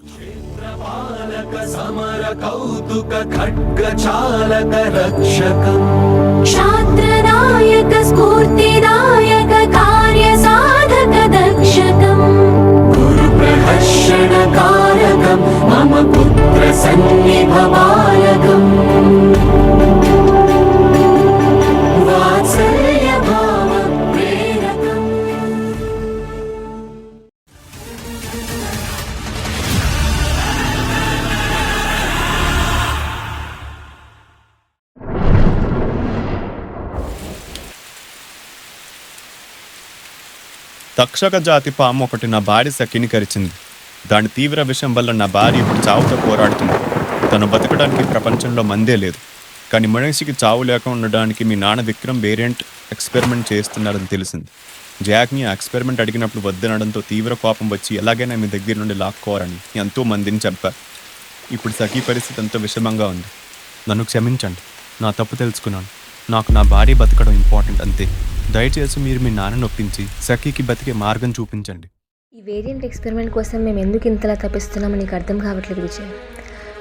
క్షేత్రపాలక సమర కౌతుక ఖడ్గ చాలక రక్షకం క్షాత్రనాయక స్ఫూర్తిదాయక కార్య సాధక దక్షకం గురు ప్రహర్షణ కారకం మమ పుత్ర సన్నిభమాయకం వాత్సల్య భావ ప్రేరకం. తక్షక జాతి పాము ఒకటి నా భార్య సఖిని కరిచింది. దాని తీవ్ర విషం వల్ల నా భార్య ఇప్పుడు చావుతో పోరాడుతుంది. తను బతకడానికి ప్రపంచంలో మందే లేదు. కానీ మనిషికి చావు లేక ఉండడానికి మీ నాన్న విక్రమ్ వేరియంట్ ఎక్స్పెరిమెంట్ చేస్తున్నారని తెలిసింది. జాక్ని ఆ ఎక్స్పెరిమెంట్ అడిగినప్పుడు వద్దనడంతో తీవ్ర కోపం వచ్చి ఎలాగైనా మీ దగ్గర నుండి లాక్కోవాలని ఎంతో మందిని చెప్పారు. ఇప్పుడు సఖీ పరిస్థితి ఎంతో విషమంగా ఉంది. నన్ను క్షమించండి, నా తప్పు తెలుసుకున్నాను. నాకు నా భార్య బతకడం ఇంపార్టెంట్ అంతే. దయచేసి మీరు మీ నాన్నను ఒప్పించి సఖీకి బతికే మార్గం చూపించండి. ఈ వేరియంట్ ఎక్స్పెరిమెంట్ కోసం మేము ఎందుకు ఇంతలా తప్పిస్తున్నామో నీకు అర్థం కావట్లేదు విజయ్.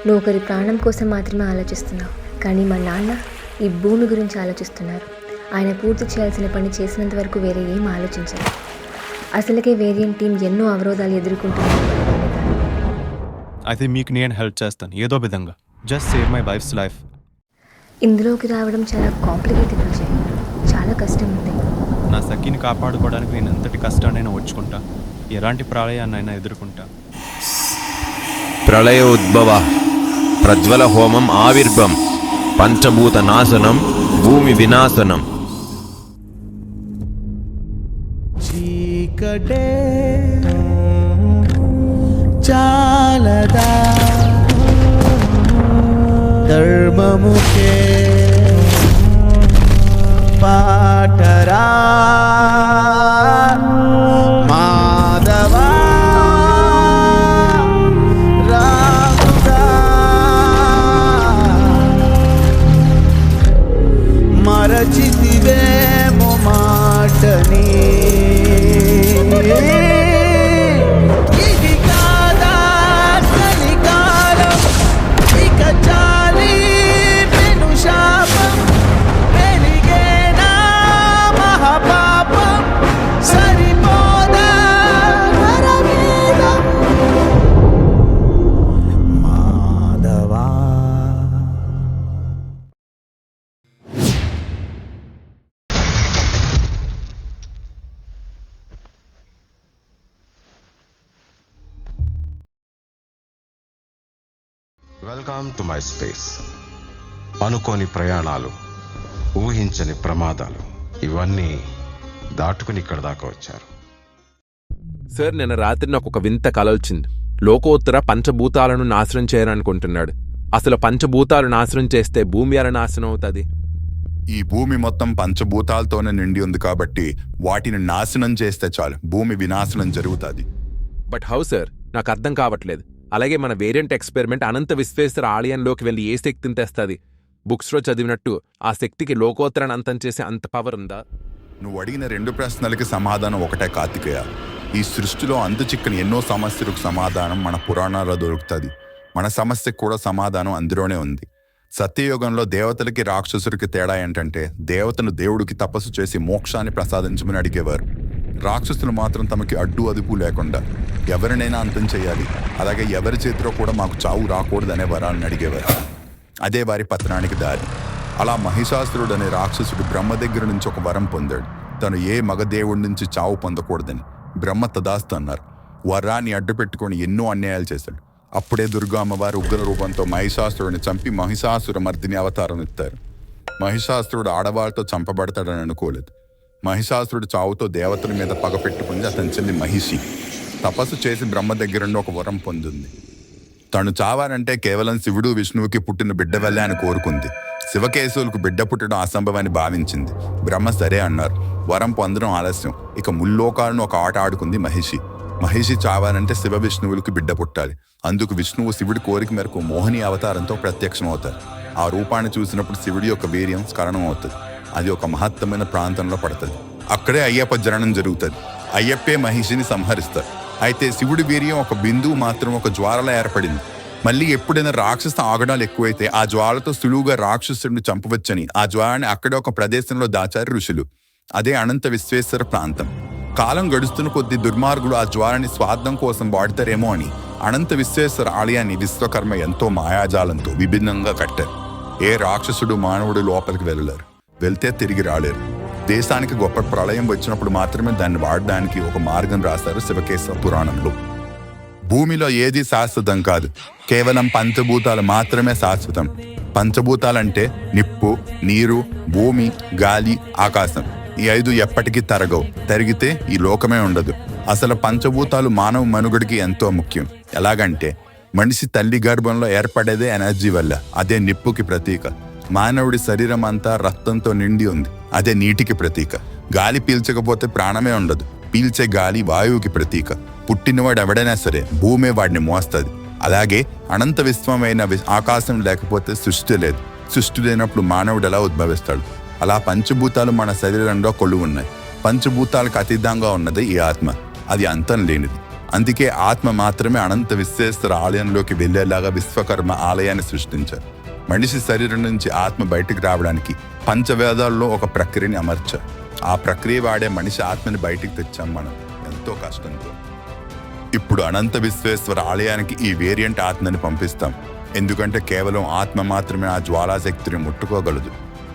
నువ్వు ఒకరి ప్రాణం కోసం మాత్రమే ఆలోచిస్తున్నావు, కానీ మా నాన్న ఈ భూమి గురించి ఆలోచిస్తున్నారు. ఆయన పూర్తి చేయాల్సిన పని చేసినంత వరకు వేరే ఏం ఆలోచించారు. అసలుకే వేరియంట్ టీం ఎన్నో అవరోధాలు ఎదుర్కొంటున్నారు. అయితే మీకు నేను హెల్ప్ చేస్తాను ఏదో విధంగా. Just save my wife's life. ఇందులోకి రావడం చాలా కాంప్లికేటెడ్ విజయ్, చాలా కష్టం ఉంది. నా సఖీని కాపాడుకోవడానికి నేను ఎంతటి కష్టాన్నైనా వచ్చుకుంటా, ఎలాంటి ప్రళయాన్నైనా ఎదుర్కొంటా. ప్రళయ ఉద్భవ ప్రజ్వల హోమం ఆవిర్భం పంచభూత నాశనం భూమి వినాశనం. చీకటే చాలదా ధర్మముకే పాటరా మాధవా రాముడా మరచితివేమో మాటని ఇది కాదా కలికాలం ఇక చాలి పెను శాపం వెలిగేనా మహాపాపం సరిపోదా వరవేదం మాధవా. Welcome to my space. అనుకోని ప్రయాణాలు, ఊహించని ప్రమాదాలు, ఇవన్నీ దాటుకుని ఇక్కడ దాకా వచ్చారు. సార్, నిన్న రాత్రి నాకు ఒక వింత కల వచ్చింది. లోకోత్తర పంచభూతాలను నాశనం చేయాలనుకుంటున్నాడు. అసలు పంచభూతాలు నాశనం చేస్తే భూమి ఎలా నాశనం అవుతుంది? ఈ భూమి మొత్తం పంచభూతాలతోనే నిండి ఉంది కాబట్టి వాటిని నాశనం చేస్తే చాలు భూమి వినాశనం జరుగుతుంది. బట్ హౌ సార్, నాకు అర్థం కావట్లేదు. అలాగే మన వేరియంట్ ఎక్స్పెరిమెంట్ అనంత విశ్వేశ్వర ఆలయంలోకి వెళ్ళి ఏ శక్తిని తెస్తుంది? బుక్స్లో చదివినట్టు ఆ శక్తికి లోకోత్తరాన్ని అంతం చేసే అంత పవర్ ఉందా? నువ్వు అడిగిన రెండు ప్రశ్నలకి సమాధానం ఒకటే కార్తికేయ. ఈ సృష్టిలో అంతు చిక్కని ఎన్నో సమస్యలకు సమాధానం మన పురాణాల్లో దొరుకుతుంది. మన సమస్యకు కూడా సమాధానం అందులోనే ఉంది. సత్యయుగంలో దేవతలకి రాక్షసులకి తేడా ఏంటంటే దేవతను దేవుడికి తపస్సు చేసి మోక్షాన్ని ప్రసాదించమని అడిగేవారు. రాక్షసులు మాత్రం తమకి అడ్డు అదుపు లేకుండా ఎవరినైనా అంతం చేయాలి, అలాగే ఎవరి చేతిలో కూడా మాకు చావు రాకూడదనే వరాలను అడిగేవారు. అదే వారి పతనానికి దారి. అలా మహిషాసురుడు అనే రాక్షసుడు బ్రహ్మ దగ్గర నుంచి ఒక వరం పొందాడు. తను ఏ మగదేవుడి నుంచి చావు పొందకూడదని. బ్రహ్మ తదాస్తు అన్నారు. వరాన్ని అడ్డు పెట్టుకొని ఎన్నో అన్యాయాలు చేశాడు. అప్పుడే దుర్గా అమ్మవారు ఉగ్ర రూపంతో మహిషాసురుడిని చంపి మహిషాసుర మర్దిని అవతారం ఎత్తారు. మహిషాసురుడు ఆడవాళ్ళతో చంపబడతాడని అనుకోలేదు. మహిషాసురుడు చావుతో దేవతల మీద పగ పెట్టుకుంది అతని చెల్లి మహిషి. తపస్సు చేసి బ్రహ్మ దగ్గర నుండి ఒక వరం పొందింది. తను చావాలంటే కేవలం శివుడు విష్ణువుకి పుట్టిన బిడ్డ వల్లే అని కోరుకుంది. శివకేశవులకు బిడ్డ పుట్టడం అసంభవని భావించింది. బ్రహ్మ సరే అన్నారు. వరం పొందడం ఆలస్యం. ఇక ముల్లోకాలను ఒక ఆట ఆడుకుంది మహిషి. మహిషి చావాలంటే శివ విష్ణువులకు బిడ్డ పుట్టాలి. అందుకు విష్ణువు శివుడి కోరిక మేరకు మోహిని అవతారంతో ప్రత్యక్షమవుతారు. ఆ రూపాన్ని చూసినప్పుడు శివుడి యొక్క వీర్యం స్ఖలనం అవుతుంది. అది ఒక మహత్తమైన ప్రాంతంలో పడుతుంది. అక్కడే అయ్యప్ప జననం జరుగుతుంది. అయ్యప్పే మహిషిని సంహరిస్తారు. అయితే శివుడి వీర్యం ఒక బిందువు మాత్రం ఒక జ్వాలలా ఏర్పడింది. మళ్ళీ ఎప్పుడైనా రాక్షస ఆగడాలు ఎక్కువైతే ఆ జ్వాలతో సులువుగా రాక్షసుడిని చంపవచ్చని ఆ జ్వాలని అక్కడే ఒక ప్రదేశంలో దాచారు ఋషులు. అదే అనంత విశ్వేశ్వర ప్రాంతం. కాలం గడుస్తున్న కొద్దీ దుర్మార్గులు ఆ జ్వాలని స్వార్థం కోసం వాడతారేమో అని అనంత విశ్వేశ్వర ఆలయాన్ని విశ్వకర్మ ఎంతో మాయాజాలంతో విభిన్నంగా కట్టారు. ఏ రాక్షసుడు మానవుడు లోపలికి వెళ్ళలేరు, వెళ్తే తిరిగి రాలేరు. దేశానికి గొప్ప ప్రళయం వచ్చినప్పుడు మాత్రమే దాన్ని వాడడానికి ఒక మార్గం రాశారు శివకేశవ పురాణంలో. భూమిలో ఏది శాశ్వతం కాదు, కేవలం పంచభూతాలు మాత్రమే శాశ్వతం. పంచభూతాలంటే నిప్పు, నీరు, భూమి, గాలి, ఆకాశం. ఈ 5 ఎప్పటికీ తరగవు. తరిగితే ఈ లోకమే ఉండదు. అసలు పంచభూతాలు మానవ మనుగడికి ఎంతో ముఖ్యం. ఎలాగంటే మనిషి తల్లి గర్భంలో ఏర్పడేదే ఎనర్జీ వల్ల. అదే నిప్పుకి ప్రతీక. మానవుడి శరీరం అంతా రక్తంతో నిండి ఉంది. అదే నీటికి ప్రతీక. గాలి పీల్చకపోతే ప్రాణమే ఉండదు. పీల్చే గాలి వాయువుకి ప్రతీక. పుట్టినవాడు ఎవడైనా సరే భూమే వాడిని మోస్తుంది. అలాగే అనంత విశ్వమైన ఆకాశం లేకపోతే సృష్టి లేదు. సృష్టి లేనప్పుడు మానవుడు ఎలా ఉద్భవిస్తాడు? అలా పంచభూతాలు మన శరీరంలో కొలు ఉన్నాయి. పంచభూతాలకు అతీతంగా ఉన్నది ఈ ఆత్మ. అది అంతం లేనిది. అందుకే ఆత్మ మాత్రమే అనంత విశ్వేశ్వర ఆలయంలోకి వెళ్లేలాగా విశ్వకర్మ ఆలయాన్ని సృష్టించారు. మనిషి శరీరం నుంచి ఆత్మ బయటికి రావడానికి పంచవేదాల్లో ఒక ప్రక్రియని అమర్చారు. ఆ ప్రక్రియ వాడే మనిషి ఆత్మని బయటికి తెచ్చాం మనం ఎంతో కష్టంతో. ఇప్పుడు అనంత విశ్వేశ్వర ఆలయానికి ఈ వేరియంట్ ఆత్మని పంపిస్తాం. ఎందుకంటే కేవలం ఆత్మ మాత్రమే ఆ జ్వాలాశక్తిని ముట్టుకోగలదు.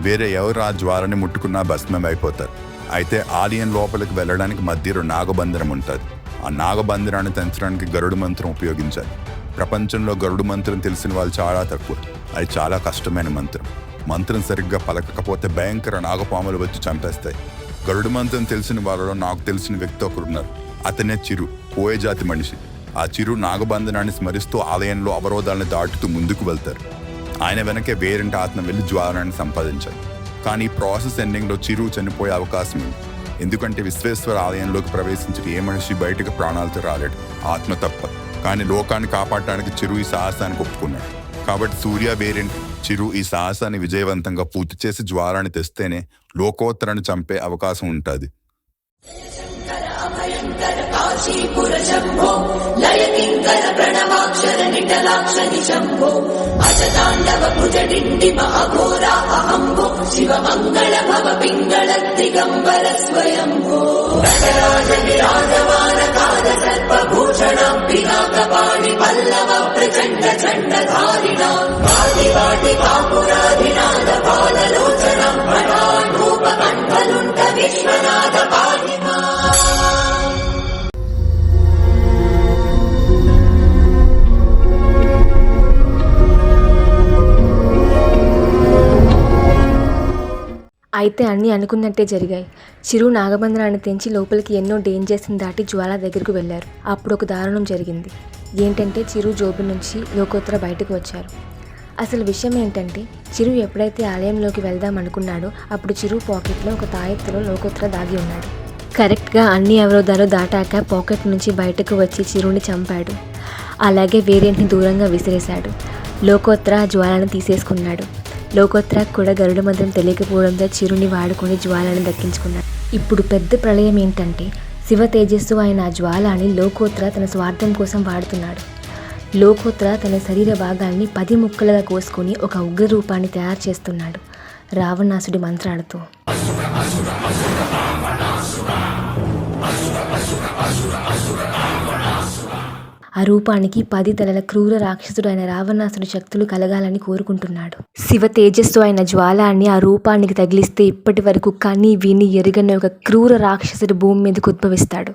వేరే ఎవరు ఆ జ్వాలని ముట్టుకున్నా భస్మం అయిపోతారు. అయితే ఆలయం లోపలికి వెళ్ళడానికి మధ్యలో నాగబంధనం ఉంటుంది. ఆ నాగబంధనాన్ని తెంచడానికి గరుడు మంత్రం ఉపయోగించాలి. ప్రపంచంలో గరుడు మంత్రం తెలిసిన వాళ్ళు చాలా తక్కువ. అది చాలా కష్టమైన మంత్రం. మంత్రం సరిగ్గా పలకకపోతే భయంకర నాగపాములు వచ్చి చంపేస్తాయి. గరుడు మంత్రం తెలిసిన వాళ్ళలో నాకు తెలిసిన వ్యక్తి ఒకరున్నారు. అతనే చిరు, కోయ జాతి మనిషి. ఆ చిరు నాగబంధనాన్ని స్మరిస్తూ ఆలయంలో అవరోధాలను దాటుతూ ముందుకు వెళ్తారు. ఆయన వెనకే వేరింటి ఆత్మ వెళ్ళి జ్వాలాన్ని సంపాదించాలి. కానీ ఈ ప్రాసెస్ ఎండింగ్లో చిరు చనిపోయే అవకాశం ఉంది. ఎందుకంటే విశ్వేశ్వర ఆలయంలోకి ప్రవేశించిన ఏ మనిషి బయటకు ప్రాణాలతో రాలేడు, ఆత్మ తప్ప. కానీ లోకాన్ని కాపాడటానికి చిరు ఈ సాహసానికి ఒప్పుకున్నాడు. కాబట్టి సూర్య వేరియంట్ చిరు ఈ సాహసాన్ని విజయవంతంగా పూర్తి చేసి జ్వాలాన్ని తెస్తేనే లోకోత్తరాన్ని చంపే అవకాశం ఉంటుంది. కాశీపుర శంభో లయ కింకర ప్రణవాక్షర నిటలాక్షరి శంభో అజతాండవ భుజడిండిమ అఘోరా అహంభో శివ మంగళ భవ పింగళ దిగంబర స్వయంభో నటరాజ విరాజమాన కాద సర్వభూషణ పినాకపాణి పల్లవ ప్రచండ చండధారిణ వాటి వాటి కాపురాధినాథ బాలలోచన పటాన్మూప కంఠలుంట విశ్వనాథ పాహిమా. అయితే అన్నీ అనుకున్నట్టే జరిగాయి. చిరు నాగబంధనాన్ని తెంచి లోపలికి ఎన్నో డేంజర్స్ని దాటి జ్వాల దగ్గరకు వెళ్ళారు. అప్పుడు ఒక దారుణం జరిగింది. ఏంటంటే చిరు జోబు నుంచి లోకోత్తర బయటకు వచ్చారు. అసలు విషయం ఏంటంటే చిరు ఎప్పుడైతే ఆలయంలోకి వెళ్దాం అనుకున్నాడో అప్పుడు చిరు పాకెట్లో ఒక తాయెత్తులో లోకోత్తర దాగి ఉన్నాడు. కరెక్ట్గా అన్ని అవరోధాలు దాటాక పాకెట్ నుంచి బయటకు వచ్చి చిరుని చంపాడు. అలాగే వేరియంట్ని దూరంగా విసిరేశాడు. లోకోత్తర ఆ జ్వాలను తీసేసుకున్నాడు. లోకోత్తరకు కూడా గరుడ మంత్రం తెలియకపోవడంతో చిరుని వాడుకొని జ్వాలను దక్కించుకున్నాడు. ఇప్పుడు పెద్ద ప్రళయం ఏంటంటే శివ తేజస్సు అయిన ఆ జ్వాలని లోకోత్తర తన స్వార్థం కోసం వాడుతున్నాడు. లోకోత్తర తన శరీర భాగాల్ని 10 ముక్కలుగా కోసుకొని ఒక ఉగ్ర రూపాన్ని తయారు చేస్తున్నాడు రావణాసుడి మంత్రాలతో. ఆ రూపానికి 10 తలల క్రూర రాక్షసుడు అయిన రావణాసుడి శక్తులు కలగాలని కోరుకుంటున్నాడు. శివ తేజస్సు అయిన జ్వాలాన్ని ఆ రూపానికి తగిలిస్తే ఇప్పటి వరకు కని విని ఎరుగని ఒక క్రూర రాక్షసుడు భూమి మీదకు ఉద్భవిస్తాడు.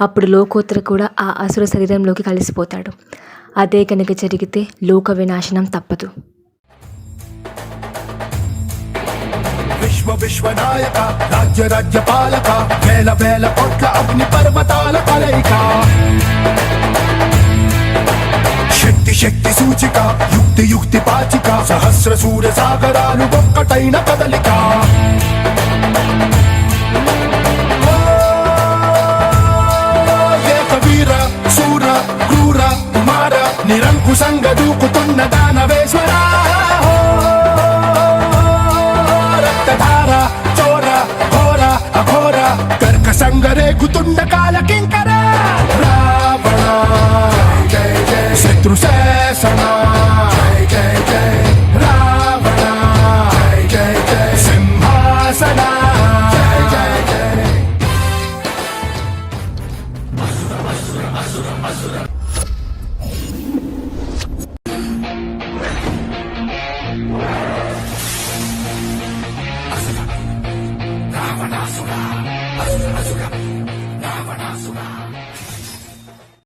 అప్పుడు లోకోత్తర కూడా ఆ అసుర శరీరంలోకి కలిసిపోతాడు. అదే కనుక జరిగితే లోక వినాశనం తప్పదు. విశ్వ విశ్వనాయక రాజ్య రాజ్య పాలక వేల వేల కోట్ల అగ్ని పర్వతాల కలయిక శక్తి శక్తి సూచిక యుక్తి యుక్తి పాచిక సహస్ర సూర్య సాగరాలు ఒక్కటైన కదలిక ఏక వీర శూర క్రూర కుమార నిరంకుశంగా దూకుతున్న దానవేశ్వర రక్తధార చోర ఘోర అఘోర కర్కశంగ రేగుతుండ కాల కింకర రావణాసురా